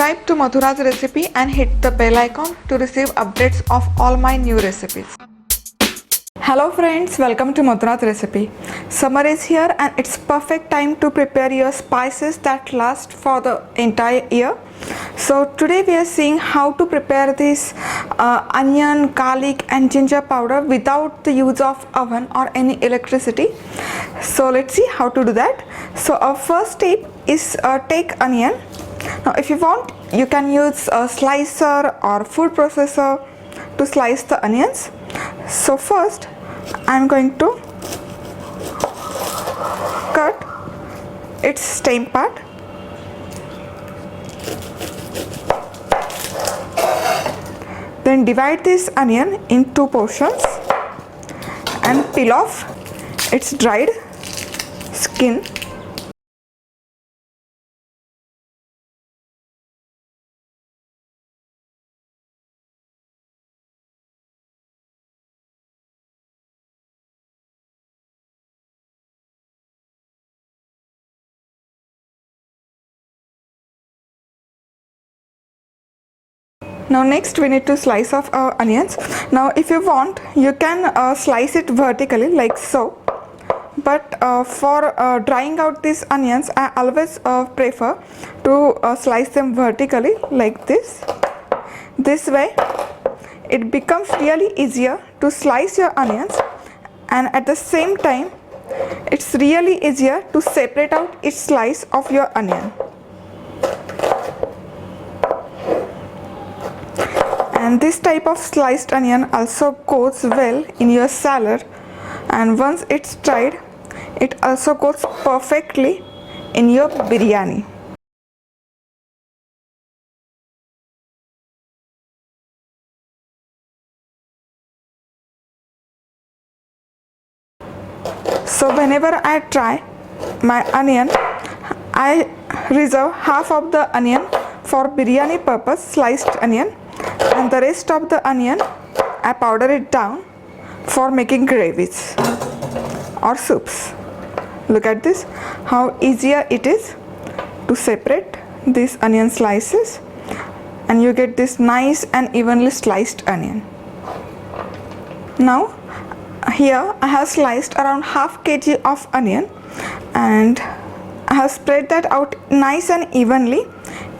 Subscribe to Madhura's recipe and hit the bell icon to receive updates of all my new recipes. Hello friends, welcome to Madhura's recipe. Summer is here and it's perfect time to prepare your spices that last for the entire year. So today we are seeing how to prepare this onion, garlic and ginger powder without the use of oven or any electricity. So let's see how to do that. So our first step is take onion. Now if you want, you can use a slicer or food processor to slice the onions. So first I'm going to cut its stem part. Then divide this onion in two portions and peel off its dried skin. Now next we need to slice off our onions. Now if you want, you can slice it vertically like so, but for drying out these onions I always prefer to slice them vertically like this. This way it becomes really easier to slice your onions, and at the same time it's really easier to separate out each slice of your onion. And this type of sliced onion also goes well in your salad, and once it's dried, it also goes perfectly in your biryani. So whenever I try my onion, I reserve half of the onion for biryani purpose, sliced onion, and the rest of the onion I powder it down for making gravies or soups. Look at this, how easier it is to separate these onion slices, and you get this nice and evenly sliced onion. Now here I have sliced around half kg of onion, and I have spread that out nice and evenly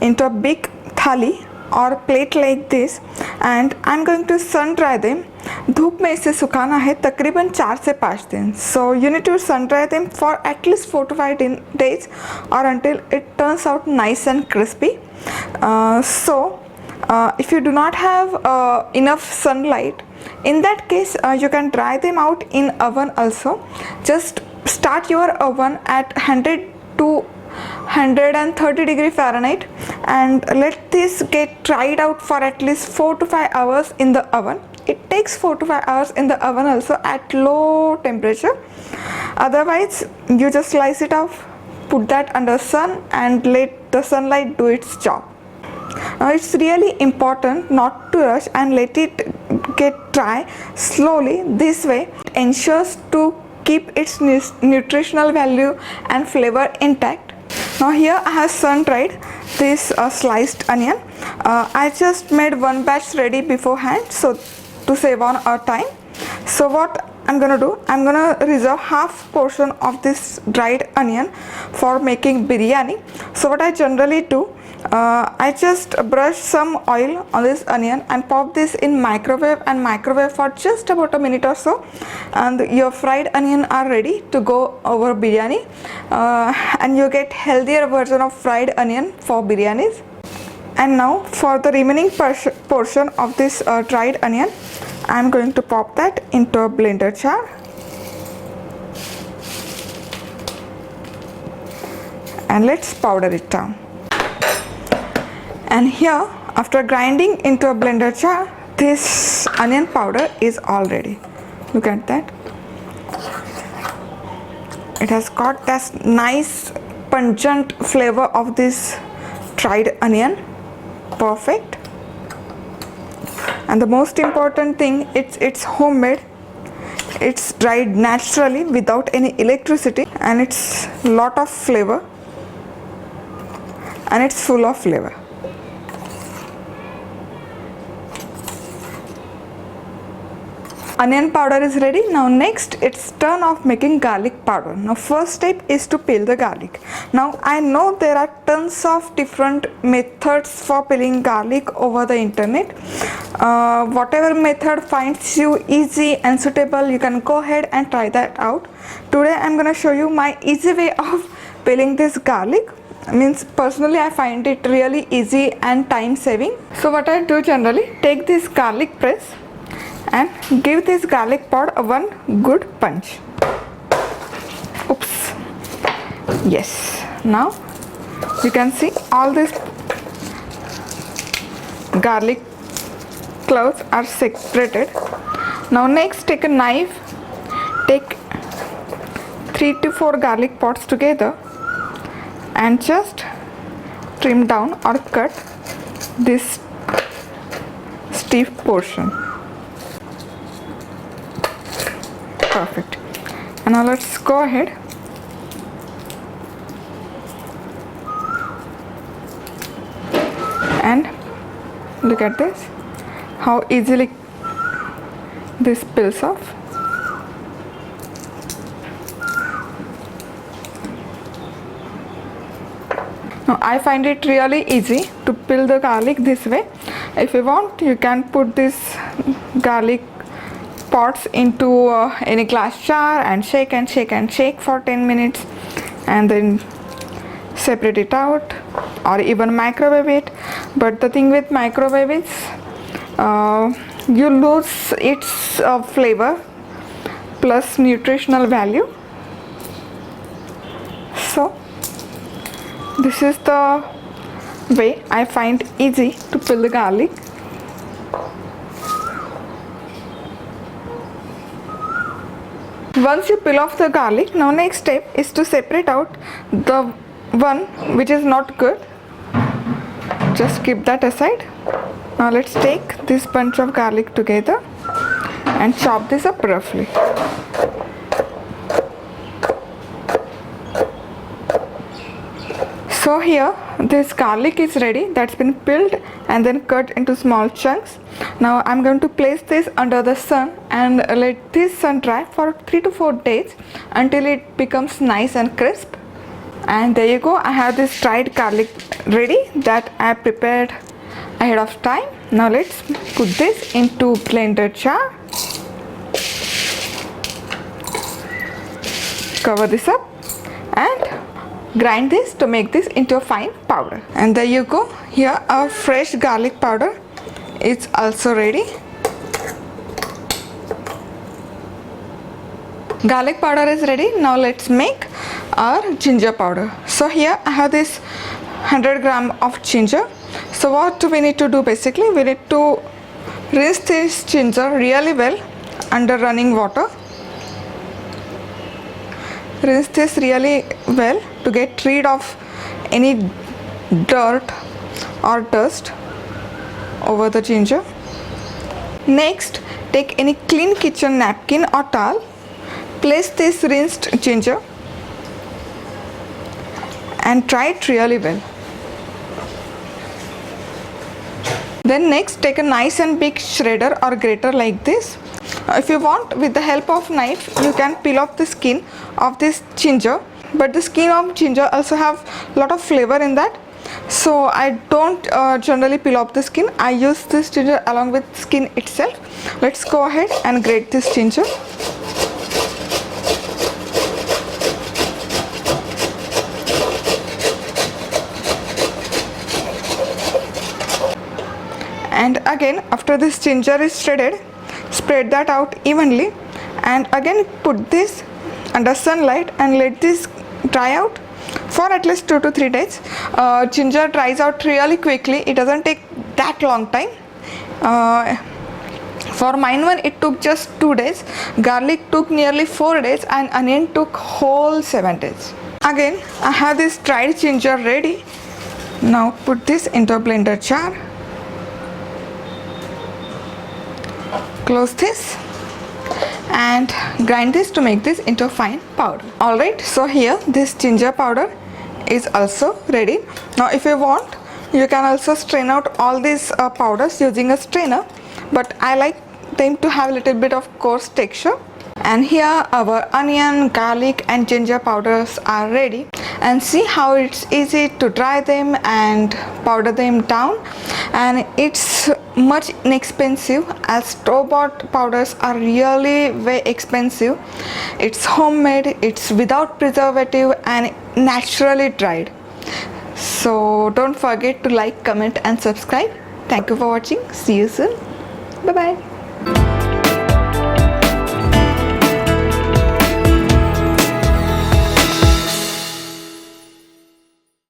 into a big thali और plate like this, and I am going to sun dry them. धूप में इसे सुखाना है तकरीबन 4 से 5 दिन. So you need to sun dry them for at least 4 to 5 days or until it turns out nice and crispy. If you do not have enough sunlight, in that case you can dry them out in oven also. Just start your oven at 100 to 130 Fahrenheit and let this get dried out for at least 4 to 5 hours in the oven. It takes 4 to 5 hours in the oven also at low temperature. Otherwise you just slice it off, put that under sun and let the sunlight do its job. Now it's really important not to rush and let it get dry slowly. This way it ensures to keep its nutritional value and flavor intact. Now here I have sun dried this sliced onion. I just made one batch ready beforehand, so to save on our time. So what I'm gonna do, I'm gonna reserve half portion of this dried onion for making biryani. So what I generally do, I just brush some oil on this onion and pop this in microwave for just about a minute or so, and your fried onion are ready to go over biryani, and you get healthier version of fried onion for biryanis. And now for the remaining portion of this dried onion, I am going to pop that into a blender jar and let's powder it down. And here, after grinding into a blender jar, this onion powder is all ready. Look at that. It has got that nice pungent flavor of this dried onion. Perfect. And the most important thing, it's homemade. It's dried naturally without any electricity, and it's lot of flavor and it's full of flavor. onion powder is ready. Now next it's turn of making garlic powder. Now first step is to peel the garlic. Now I know there are tons of different methods for peeling garlic over the internet. Whatever method finds you easy and suitable, you can go ahead and try that out. Today I'm gonna show you my easy way of peeling this garlic. Means personally I find it really easy and time saving. So what I do generally, take this garlic press and give this garlic pod one good punch. Oops. Yes. Now you can see all these garlic clouds are separated. Now next take a knife, take 3 to 4 garlic pods together and just trim down or cut this stiff portion. Perfect. And now let's go ahead and look at this, how easily this peels off. Now I find it really easy to peel the garlic this way. If you want, you can put this garlic pods into any glass jar and shake and shake and shake for 10 minutes and then separate it out, or even microwave it. But the thing with microwave is you lose its flavor plus nutritional value. So this is the way I find easy to peel the garlic. Once you peel off the garlic, now next step is to separate out the one which is not good. Just keep that aside. Now let's take this bunch of garlic together and chop this up roughly. So here this garlic is ready, that's been peeled and then cut into small chunks. Now I'm going to place this under the sun and let this sun dry for 3 to 4 days until it becomes nice and crisp. And there you go, I have this dried garlic ready that I prepared ahead of time. Now let's put this into blender jar. Cover this up and grind this to make this into a fine powder. And there you go, here our fresh garlic powder is also ready. Garlic powder is ready. Now let's make our ginger powder. So here I have this 100 gram of ginger. So what we need to do, basically we need to rinse this ginger really well under running water. Rinse this really well to get rid of any dirt or dust over the ginger. Next, take any clean kitchen napkin or towel, place this rinsed ginger and try it really well. Then next, take a nice and big shredder or grater like this. If you want, with the help of knife, you can peel off the skin of this ginger, but the skin of ginger also have a lot of flavor in that. So I don't generally peel off the skin. I use this ginger along with skin itself. Let's go ahead and grate this ginger. And again, after this ginger is shredded, spread that out evenly and again put this under sunlight and let this dry out for at least 2 to 3 days. Ginger dries out really quickly, it doesn't take that long time. For mine one it took just 2 days, garlic took nearly 4 days and onion took whole 7 days. Again I have this dried ginger ready. Now put this into a blender jar. Close this and grind this to make this into a fine powder. Alright, so here this ginger powder is also ready. Now if you want, you can also strain out all these powders using a strainer, but I like them to have a little bit of coarse texture. And here our onion, garlic and ginger powders are ready, and see how it's easy to dry them and powder them down, and it's much inexpensive as store-bought powders are really very expensive. It's homemade, it's without preservative and naturally dried. So don't forget to like, comment and subscribe. Thank you for watching. See you soon. Bye bye.